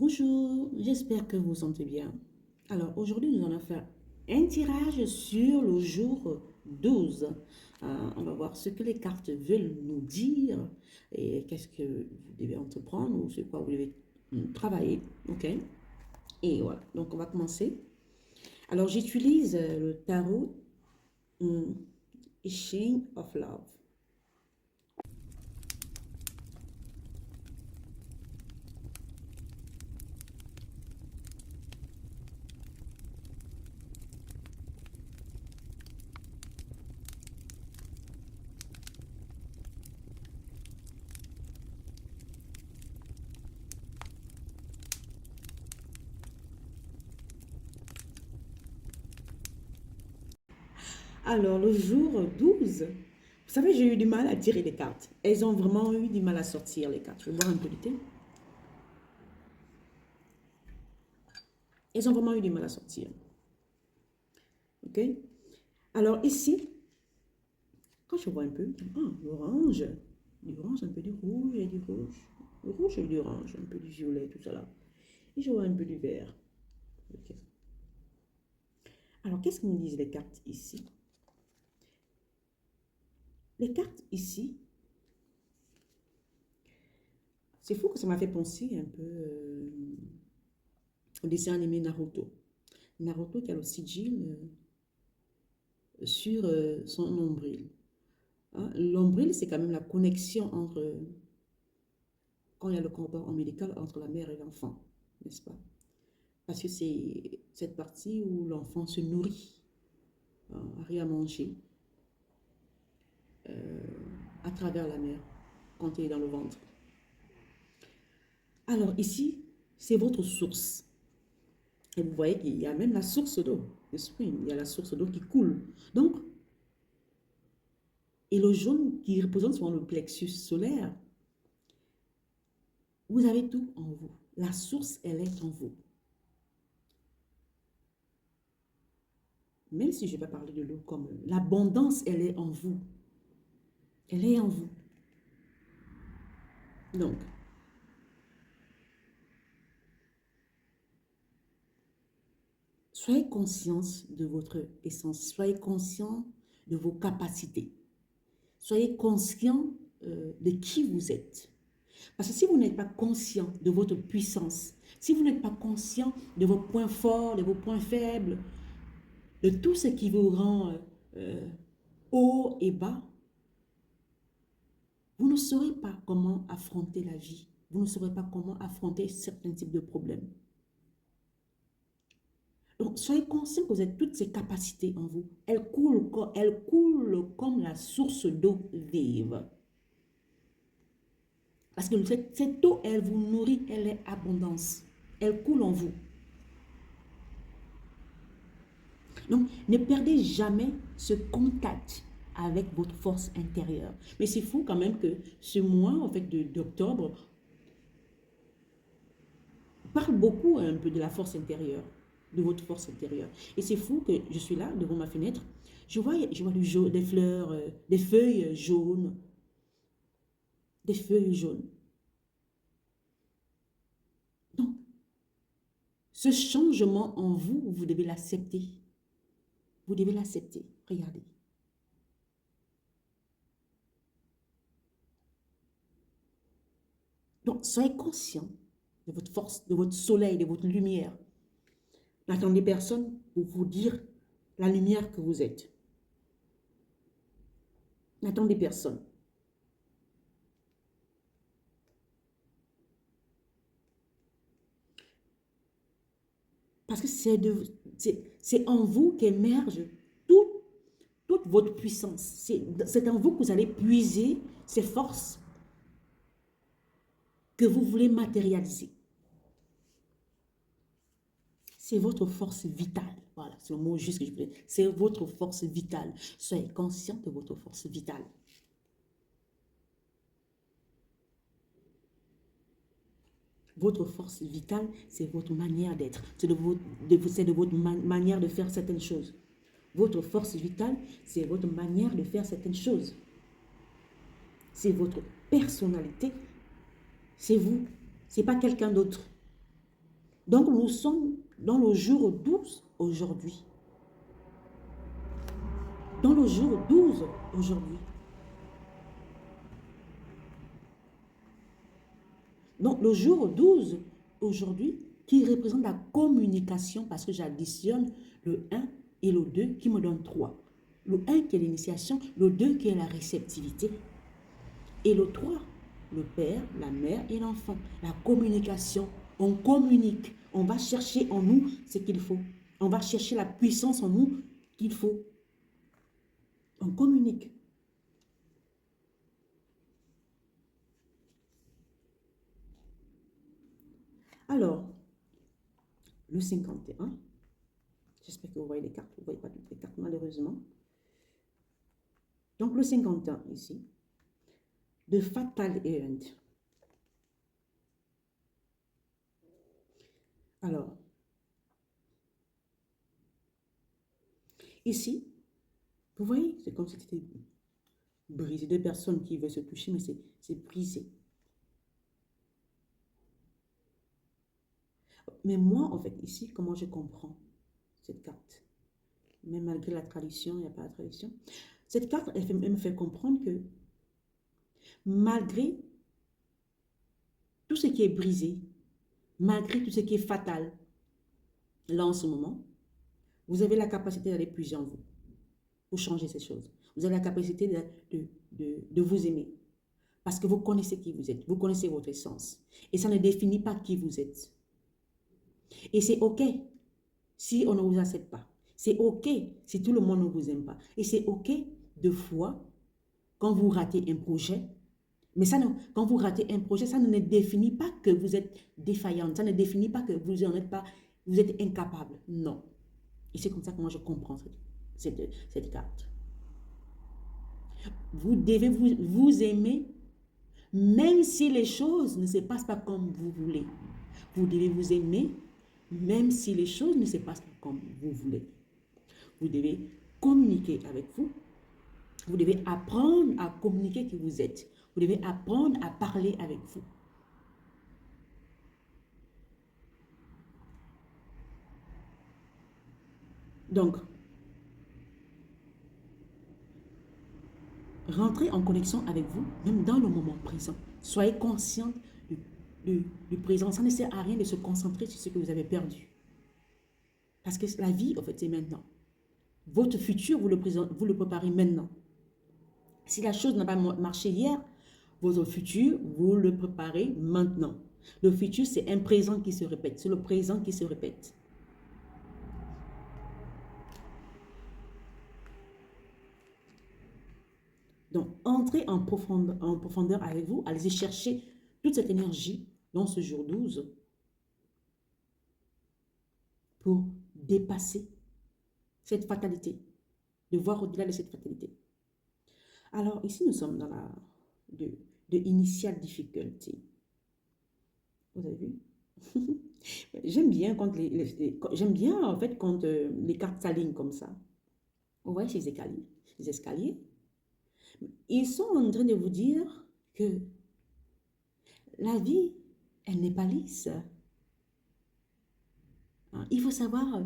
Bonjour, j'espère que vous vous sentez bien. Alors aujourd'hui, nous allons faire un tirage sur le jour 12. On va voir ce que les cartes veulent nous dire et qu'est-ce que vous devez entreprendre ou sur quoi vous devez travailler. Ok? Et voilà, donc on va commencer. Alors j'utilise le tarot hum, Chain of Love. Alors, le jour 12, vous savez, j'ai eu du mal à tirer les cartes. Elles ont vraiment eu du mal à sortir les cartes. Je vais boire un peu de thé. Elles ont vraiment eu du mal à sortir. OK? Alors, ici, quand je vois un peu, l'orange, du orange, un peu du rouge et du rouge. Le rouge et du orange, un peu du violet, tout ça là. Et je vois un peu du vert. OK. Alors, qu'est-ce que me disent les cartes ici? Les cartes ici, c'est fou que ça m'a fait penser un peu au dessin animé Naruto. Naruto qui a le sigil sur son nombril. Hein? L'ombril, c'est quand même la connexion entre, quand il y a le cordon ombilical entre la mère et l'enfant, n'est-ce pas? Parce que c'est cette partie où l'enfant se nourrit, hein, a rien à manger euh, à travers la mère quand il est dans le ventre. Alors ici, c'est votre source. Et vous voyez qu'il y a même la source d'eau, le spring, il y a la source d'eau qui coule. Donc, et le jaune qui représente souvent le plexus solaire, vous avez tout en vous. La source, elle est en vous. Même si je vais parler de l'eau comme l'abondance, elle est en vous. Elle est en vous. Donc, soyez conscients de votre essence. Soyez conscients de vos capacités. Soyez conscient de qui vous êtes. Parce que si vous n'êtes pas conscient de votre puissance, si vous n'êtes pas conscient de vos points forts, de vos points faibles, de tout ce qui vous rend haut et bas, vous ne saurez pas comment affronter la vie. Vous ne saurez pas comment affronter certains types de problèmes. Donc, soyez conscient que vous avez toutes ces capacités en vous. Elles coulent comme la source d'eau vive. Parce que cette eau, elle vous nourrit, elle est abondance. Elle coule en vous. Donc, ne perdez jamais ce contact avec votre force intérieure. Mais c'est fou quand même que ce mois, en fait, d'octobre, parle beaucoup un peu de la force intérieure, de votre force intérieure. Et c'est fou que je suis là, devant ma fenêtre, je vois du jaune, des fleurs, des feuilles jaunes, des feuilles jaunes. Donc, ce changement en vous, vous devez l'accepter. Vous devez l'accepter. Regardez. Donc, soyez conscient de votre force, de votre soleil, de votre lumière. N'attendez personne pour vous dire la lumière que vous êtes. N'attendez personne. Parce que c'est en vous qu'émerge tout, toute votre puissance. C'est en vous que vous allez puiser ces forces que vous voulez matérialiser. C'est votre force vitale. Voilà, c'est le mot juste que je voulais. C'est votre force vitale. Soyez conscient de votre force vitale. Votre force vitale, c'est votre manière d'être. C'est de votre manière de faire certaines choses. Votre force vitale, c'est votre manière de faire certaines choses. C'est votre personnalité. C'est vous. C'est pas quelqu'un d'autre. Donc, nous sommes dans le jour 12 aujourd'hui. Dans le jour 12 aujourd'hui. Donc, le jour 12 aujourd'hui, qui représente la communication, parce que j'additionne le 1 et le 2 qui me donne 3. Le 1 qui est l'initiation, le 2 qui est la réceptivité. Et le 3, le père, la mère et l'enfant. La communication. On communique. On va chercher en nous ce qu'il faut. On va chercher la puissance en nous qu'il faut. On communique. Alors, le 51. J'espère que vous voyez les cartes. Vous ne voyez pas toutes les cartes, malheureusement. Donc, le 51 ici. De fatal event. Alors, ici, vous voyez, c'est comme si c'était brisé. Deux personnes qui veulent se toucher, mais c'est brisé. Mais moi, en fait, ici, comment je comprends cette carte? Mais malgré la tradition, il n'y a pas de tradition. Cette carte, elle me fait comprendre que malgré tout ce qui est brisé, malgré tout ce qui est fatal, là en ce moment, vous avez la capacité d'aller puiser en vous pour changer ces choses. Vous avez la capacité de vous aimer parce que vous connaissez qui vous êtes, vous connaissez votre essence et ça ne définit pas qui vous êtes. Et c'est OK si on ne vous accepte pas. C'est OK si tout le monde ne vous aime pas. Et c'est OK de fois quand vous ratez un projet. Mais ça, quand vous ratez un projet, ça ne définit pas que vous êtes défaillante. Ça ne définit pas que vous n'en êtes pas, vous êtes incapable. Non. Et c'est comme ça que moi je comprends cette carte. Vous devez vous aimer, même si les choses ne se passent pas comme vous voulez. Vous devez vous aimer, même si les choses ne se passent pas comme vous voulez. Vous devez communiquer avec vous. Vous devez apprendre à communiquer qui vous êtes. Vous devez apprendre à parler avec vous. Donc, rentrez en connexion avec vous, même dans le moment présent. Soyez conscient du présent. Ça ne sert à rien de se concentrer sur ce que vous avez perdu. Parce que la vie, en fait, c'est maintenant. Votre futur, vous le préparez maintenant. Si la chose n'a pas marché hier, votre futur, vous le préparez maintenant. Le futur, c'est un présent qui se répète. C'est le présent qui se répète. Donc, entrez en profondeur avec vous. Allez-y chercher toute cette énergie dans ce jour 12 pour dépasser cette fatalité, de voir au-delà de cette fatalité. Alors, ici, nous sommes dans la de initial difficulty. Vous avez vu? J'aime bien quand j'aime bien en fait quand les cartes s'alignent comme ça. Vous voyez ces escaliers, ils sont en train de vous dire que la vie, elle n'est pas lisse. Hein, il faut savoir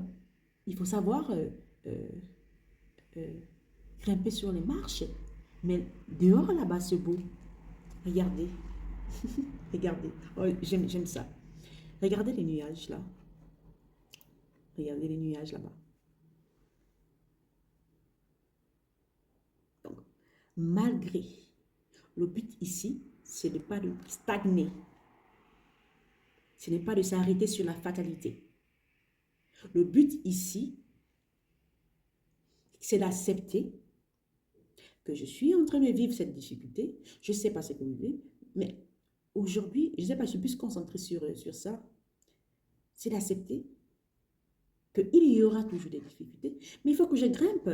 euh, euh, grimper sur les marches. Mais dehors là-bas, c'est beau. Regardez. Regardez. Oh, j'aime ça. Regardez les nuages là. Regardez les nuages là-bas. Donc, malgré, le but ici, ce n'est pas de stagner. Ce n'est pas de s'arrêter sur la fatalité. Le but ici, c'est d'accepter que je suis en train de vivre cette difficulté. Je ne sais pas ce que vous vivez, mais aujourd'hui, je ne sais pas, je suis plus concentrée sur ça. C'est d'accepter qu'il y aura toujours des difficultés, mais il faut que je grimpe.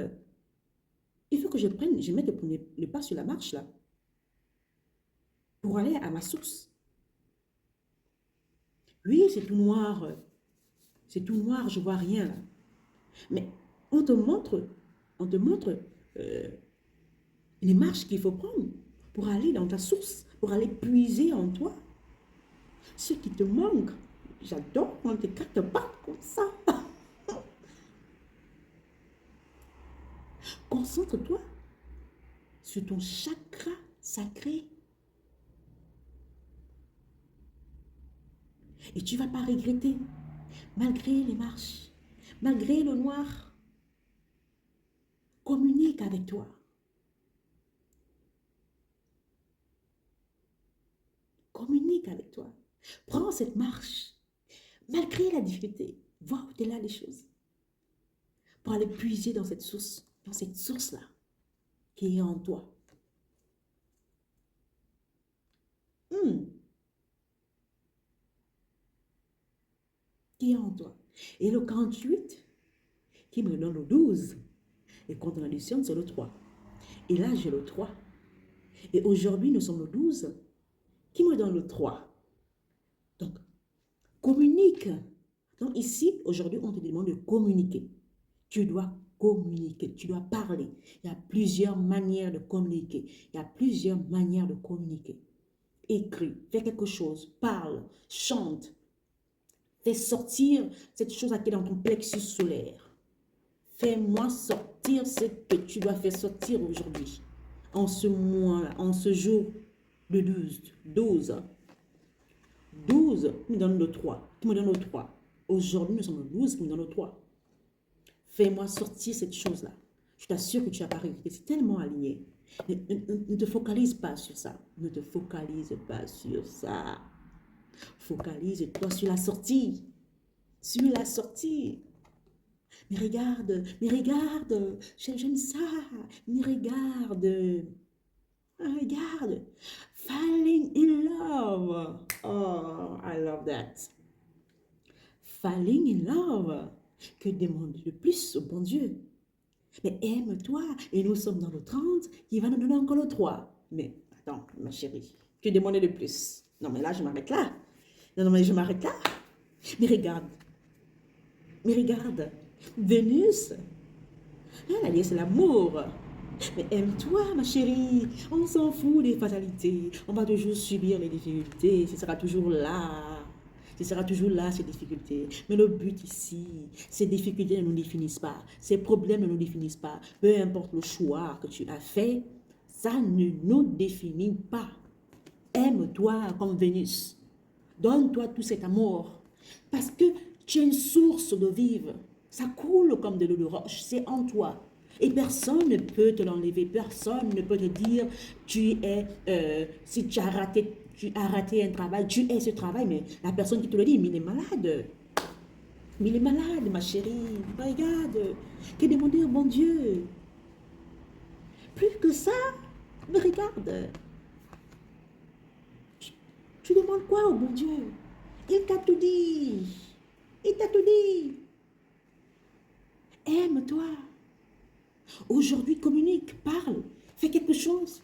Il faut que je mette le pas sur la marche là, pour aller à ma source. Oui, c'est tout noir. C'est tout noir, je ne vois rien là. Mais on te montre les marches qu'il faut prendre pour aller dans ta source, pour aller puiser en toi ce qui te manque. J'adore quand tes cartes parlent comme ça. Concentre-toi sur ton chakra sacré. Et tu ne vas pas regretter, malgré les marches, malgré le noir. Communique avec toi. Communique avec toi. Prends cette marche, malgré la difficulté. Vois au-delà des choses. Pour aller puiser dans cette source-là, qui est en toi. Qui est en toi. Et le 48, qui me donne le 12. Et quand on additionne, c'est le 3. Et là, j'ai le 3. Et aujourd'hui, nous sommes le 12, qui me donne le 3. Donc, communique. Donc ici, aujourd'hui, on te demande de communiquer. Tu dois communiquer, tu dois parler. Il y a plusieurs manières de communiquer. Il y a plusieurs manières de communiquer. Écris, fais quelque chose, parle, chante. Fais sortir cette chose qui est dans ton plexus solaire. Fais-moi sortir ce que tu dois faire sortir aujourd'hui. En ce mois-là, en ce jour de 12. 12 qui me donne le 3. Qui me donne le 3. Aujourd'hui, nous sommes le 12 qui me donne le 3. Fais-moi sortir cette chose-là. Je t'assure que tu n'as pas regretté. C'est tellement aligné. Ne te focalise pas sur ça. Ne te focalise pas sur ça. Focalise-toi sur la sortie. Sur la sortie. Mais regarde, j'aime ça. Mais regarde. Regarde. Falling in love. Oh, I love that. Falling in love. Que demande le plus au bon Dieu? Mais aime-toi. Et nous sommes dans le 30, qui va nous donner encore le 3. Mais attends, ma chérie, que demandais de plus? Non, mais là, je m'arrête là. Non, mais je m'arrête là. Mais regarde. Vénus, elle a dit c'est l'amour. Mais aime-toi, ma chérie. On s'en fout des fatalités. On va toujours subir les difficultés. Ce sera toujours là. Ce sera toujours là, ces difficultés. Mais le but ici, ces difficultés ne nous définissent pas. Ces problèmes ne nous définissent pas. Peu importe le choix que tu as fait, ça ne nous définit pas. Aime-toi comme Vénus. Donne-toi tout cet amour. Parce que tu es une source de vivre. Ça coule comme de l'eau de roche. C'est en toi. Et personne ne peut te l'enlever. Personne ne peut te dire, si tu as raté un travail, tu es ce travail. Mais la personne qui te le dit, mais il est malade. Mais il est malade, ma chérie. Regarde. Que demander au bon Dieu? Plus que ça, mais regarde. Tu demandes quoi au bon Dieu? Il t'a tout dit. Il t'a tout dit. Aime-toi. Aujourd'hui, communique, parle, fais quelque chose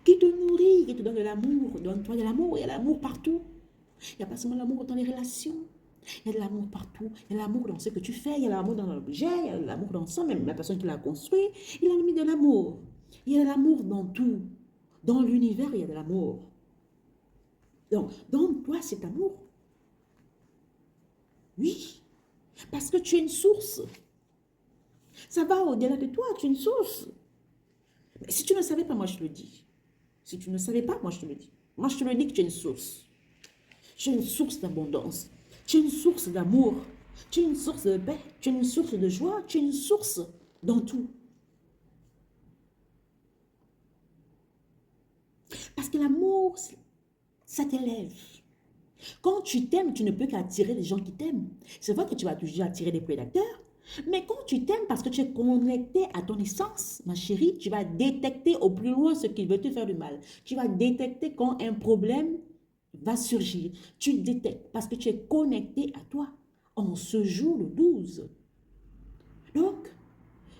qui te nourrit, qui te donne de l'amour. Donne-toi de l'amour. Il y a l'amour partout. Il n'y a pas seulement l'amour dans les relations. Il y a de l'amour partout. Il y a l'amour dans ce que tu fais. Il y a l'amour dans l'objet. Il y a de l'amour dans ça. Même la personne qui l'a construit, il a mis de l'amour. Il y a de l'amour dans tout. Dans l'univers, il y a de l'amour. Donc, donne-toi cet amour. Oui. Parce que tu es une source. Ça va au-delà de toi, tu es une source. Mais si tu ne savais pas, moi je te le dis. Si tu ne savais pas, moi je te le dis. Moi je te le dis que tu es une source. Tu es une source d'abondance. Tu es une source d'amour. Tu es une source de paix. Tu es une source de joie. Tu es une source dans tout. Parce que l'amour, ça t'élève. Quand tu t'aimes, tu ne peux qu'attirer les gens qui t'aiment. C'est vrai que tu vas toujours attirer des prédateurs. Mais quand tu t'aimes parce que tu es connecté à ton essence, ma chérie, tu vas détecter au plus loin ce qui veut te faire du mal. Tu vas détecter quand un problème va surgir. Tu détectes parce que tu es connecté à toi en ce jour le 12. Donc,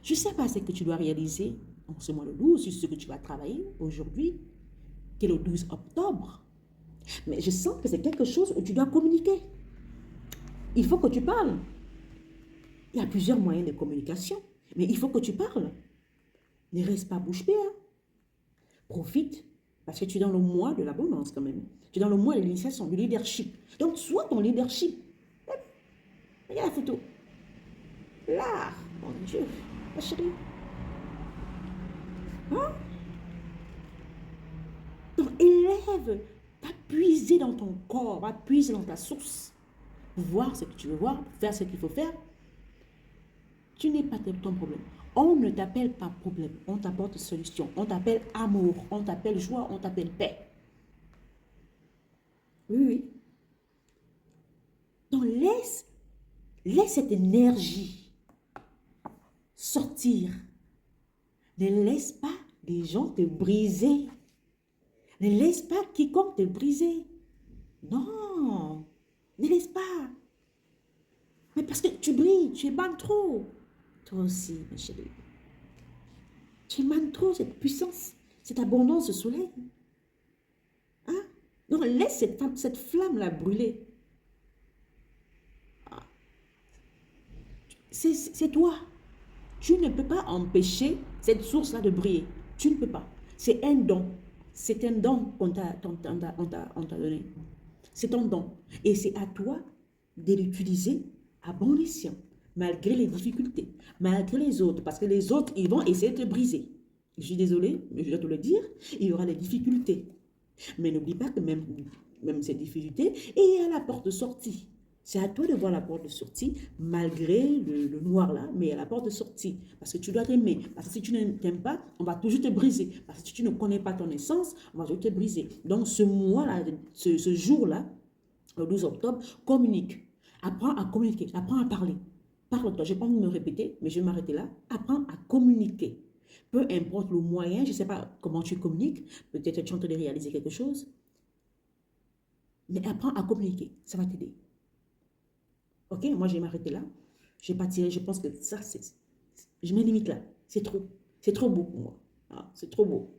je ne sais pas ce que tu dois réaliser en ce mois le 12, sur ce que tu vas travailler aujourd'hui, qui est le 12 octobre. Mais je sens que c'est quelque chose où tu dois communiquer. Il faut que tu parles. Il y a plusieurs moyens de communication, mais il faut que tu parles. Ne reste pas bouche bée. Profite, Parce que tu es dans le mois de l'abondance quand même. Tu es dans le mois de l'initiation, du leadership. Donc, sois ton leadership. Regarde la photo. Là, mon Dieu, ma chérie. Hein? Donc, élève, va puiser dans ton corps, va puiser dans ta source. Pour voir ce que tu veux voir, pour faire ce qu'il faut faire. Tu n'es pas ton problème. On ne t'appelle pas problème, on t'apporte solution. On t'appelle amour, on t'appelle joie, on t'appelle paix. Oui, oui. Donc, laisse cette énergie sortir. Ne laisse pas les gens te briser. Ne laisse pas quiconque te briser. Non, ne laisse pas. Mais parce que tu brilles, tu émanes trop. Toi aussi, ma chérie. Tu émanes trop cette puissance, cette abondance de soleil. Hein? Donc laisse cette flamme-là brûler. C'est toi. Tu ne peux pas empêcher cette source-là de briller. Tu ne peux pas. C'est un don. C'est un don qu'on t'a donné. C'est ton don. Et c'est à toi de l'utiliser à bon escient, malgré les difficultés, malgré les autres. Parce que les autres, ils vont essayer de te briser. Je suis désolée, mais je dois te le dire, il y aura des difficultés. Mais n'oublie pas que même ces difficultés, il y a la porte de sortie. C'est à toi de voir la porte de sortie, malgré le noir là, mais il y a la porte de sortie. Parce que tu dois t'aimer. Parce que si tu ne t'aimes pas, on va toujours te briser. Parce que si tu ne connais pas ton essence, on va toujours te briser. Donc ce mois-là, ce jour-là, le 12 octobre, communique. Apprends à communiquer, apprends à parler. Parle-toi, je n'ai pas envie de me répéter, mais je vais m'arrêter là. Apprends à communiquer. Peu importe le moyen, je ne sais pas comment tu communiques, peut-être tu es en train de réaliser quelque chose, mais apprends à communiquer, ça va t'aider. Ok, moi je vais m'arrêter là. Je vais pas tirer, je pense que ça, je mets limite là. C'est trop beau pour moi. Ah, c'est trop beau.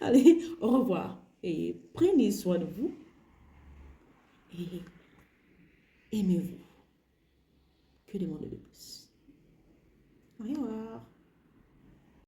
Allez, au revoir. Et prenez soin de vous. Et aimez-vous. Que demander de plus? Au revoir.